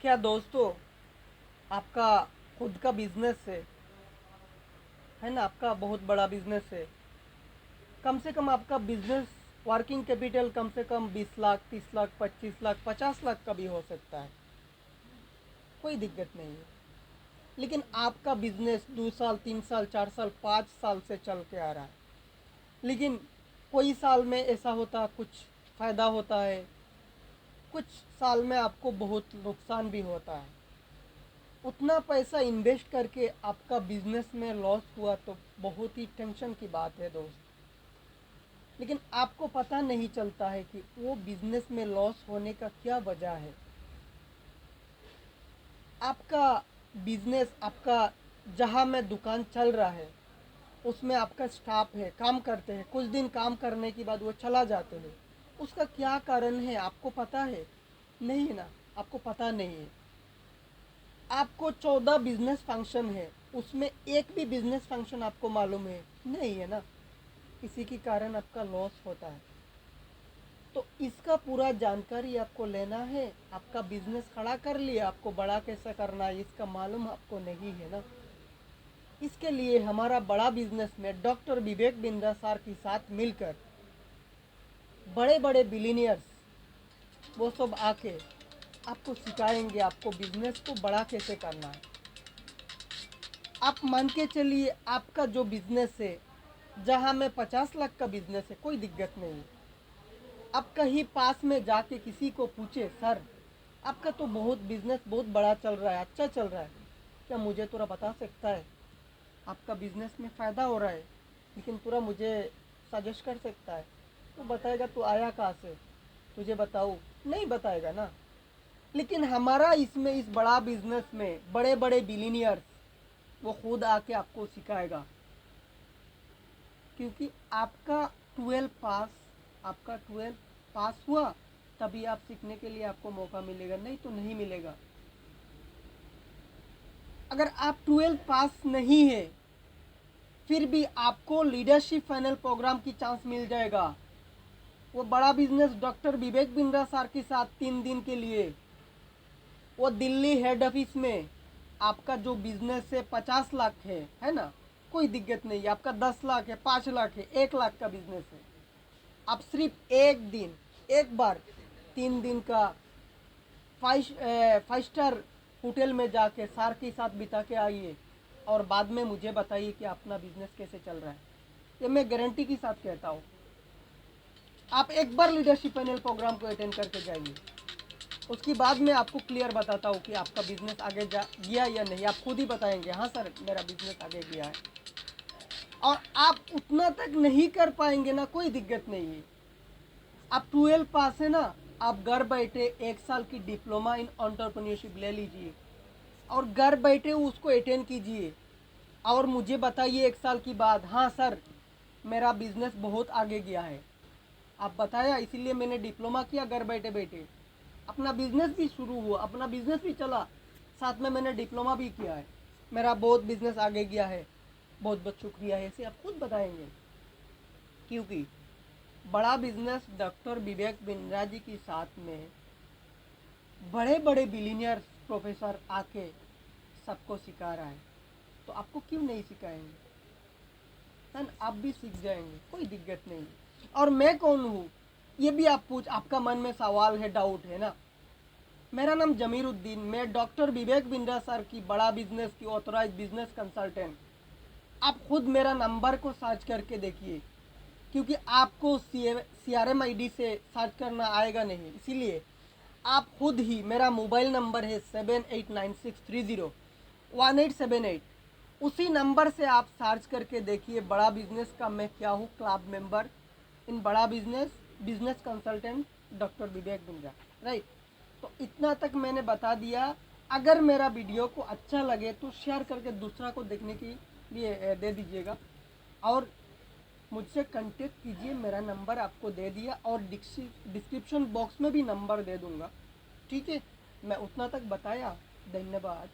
क्या दोस्तों, आपका खुद का बिजनेस है ना। आपका बहुत बड़ा बिजनेस है। कम से कम आपका बिजनेस वर्किंग कैपिटल कम से कम 20 लाख, 30 लाख, 25 लाख, 50 लाख का भी हो सकता है। कोई दिक्कत नहीं है। लेकिन आपका बिजनेस 2 साल, 3 साल, 4 साल, 5 साल से चल के आ रहा है। लेकिन कोई साल में ऐसा होता, कुछ फ़ायदा होता है, कुछ साल में आपको बहुत नुकसान भी होता है। उतना पैसा इन्वेस्ट करके आपका बिजनेस में लॉस हुआ तो बहुत ही टेंशन की बात है दोस्त। लेकिन आपको पता नहीं चलता है कि वो बिजनेस में लॉस होने का क्या वजह है। आपका बिजनेस, आपका जहाँ में दुकान चल रहा है उसमें आपका स्टाफ है, काम करते हैं, कुछ दिन काम करने के बाद वो चला जाते हैं। उसका क्या कारण है आपको पता है? नहीं ना, आपको पता नहीं है। आपको 14 बिजनेस फंक्शन है, उसमें एक भी बिजनेस फंक्शन आपको मालूम है? नहीं है ना। इसी के कारण आपका लॉस होता है। तो इसका पूरा जानकारी आपको लेना है। आपका बिजनेस खड़ा कर लिया, आपको बड़ा कैसे करना है इसका मालूम आपको नहीं है ना। इसके लिए हमारा बड़ा बिजनेस में डॉक्टर विवेक बिंद्रा सर के साथ मिलकर बड़े बड़े बिलीनियर्स वो सब आके आपको सिखाएंगे आपको बिजनेस को बड़ा कैसे करना है। आप मान के चलिए, आपका जो बिजनेस है, जहाँ में 50 लाख का बिजनेस है, कोई दिक्कत नहीं। आप कहीं पास में जाके किसी को पूछे, सर आपका तो बहुत बिजनेस बहुत बड़ा चल रहा है, अच्छा चल रहा है, क्या मुझे थोड़ा बता सकता है? आपका बिजनेस में फ़ायदा हो रहा है, लेकिन पूरा मुझे सजेस्ट कर सकता है? तो बताएगा तू आया कहाँ से, तुझे बताऊँ? नहीं बताएगा ना। लेकिन हमारा इसमें, इस बड़ा बिजनेस में बड़े बड़े बिलीनियर्स वो खुद आके आपको सिखाएगा। क्योंकि आपका 12 पास हुआ तभी आप सीखने के लिए आपको मौका मिलेगा, नहीं तो नहीं मिलेगा। अगर आप 12 पास नहीं है फिर भी आपको लीडरशिप फाइनल प्रोग्राम की चांस मिल जाएगा। वो बड़ा business doctor Vivek Bindra sir के साथ 3 दिन के लिए वो दिल्ली हेड ऑफिस में। आपका जो बिजनेस है 50 लाख है ना, कोई दिक्कत नहीं। आपका 10 लाख है, 5 लाख है, 1 लाख का बिजनेस है। आप सिर्फ एक दिन, एक बार 3 दिन का 5 स्टार होटल में जाके सर के साथ बिता के आइए और बाद में मुझे बताइए कि अपना बिजनेस कैसे चल रहा है। ये मैं गारंटी के साथ कहता हूँ। आप एक बार लीडरशिप पैनल प्रोग्राम को अटेंड करके जाइए, उसके बाद मैं आपको क्लियर बताता हूँ कि आपका बिजनेस आगे जा गया या नहीं। आप खुद ही बताएंगे, हाँ सर मेरा बिजनेस आगे गया है। और आप उतना तक नहीं कर पाएंगे ना, कोई दिक्कत नहीं है। आप 12 पास है ना, आप घर बैठे 1 साल की डिप्लोमा इन एंटरप्रेन्योरशिप ले लीजिए और घर बैठे उसको अटेंड कीजिए और मुझे बताइए 1 साल के बाद, हाँ सर मेरा बिजनेस बहुत आगे गया है। आप बताया, इसीलिए मैंने डिप्लोमा किया, घर बैठे बैठे अपना बिजनेस भी शुरू हुआ, अपना बिजनेस भी चला, साथ में मैंने डिप्लोमा भी किया है, मेरा बहुत बिजनेस आगे गया है, बहुत बहुत शुक्रिया है, ऐसे आप खुद बताएंगे। क्योंकि बड़ा बिजनेस डॉक्टर विवेक बिंद्रा जी के साथ में बड़े बड़े बिलीनियर प्रोफेसर आके सबको सिखा रहा है, तो आपको क्यों नहीं सिखाएंगे? है, आप भी सीख जाएंगे, कोई दिक्कत नहीं। और मैं कौन हूँ ये भी आपका मन में सवाल है, डाउट है ना। मेरा नाम जमीरुद्दीन, मैं डॉक्टर विवेक बिंद्रा सर की बड़ा बिजनेस की ऑथराइज बिजनेस कंसल्टेंट। आप खुद मेरा नंबर को सर्च करके देखिए, क्योंकि आपको CRM ID से सर्च करना आएगा नहीं, इसीलिए आप खुद ही, मेरा मोबाइल नंबर है 7896301878, उसी नंबर से आप सर्च करके देखिए बड़ा बिजनेस का मैं क्या हूँ, क्लब मेंबर इन बड़ा business business consultant doctor Vivek Bindra, right. तो इतना तक मैंने बता दिया। अगर मेरा वीडियो को अच्छा लगे तो शेयर करके दूसरा को देखने के लिए दे दीजिएगा और मुझसे कांटेक्ट कीजिए। मेरा नंबर आपको दे दिया और डिस्क्रिप्शन बॉक्स में भी नंबर दे दूंगा, ठीक है। मैं उतना तक बताया, धन्यवाद।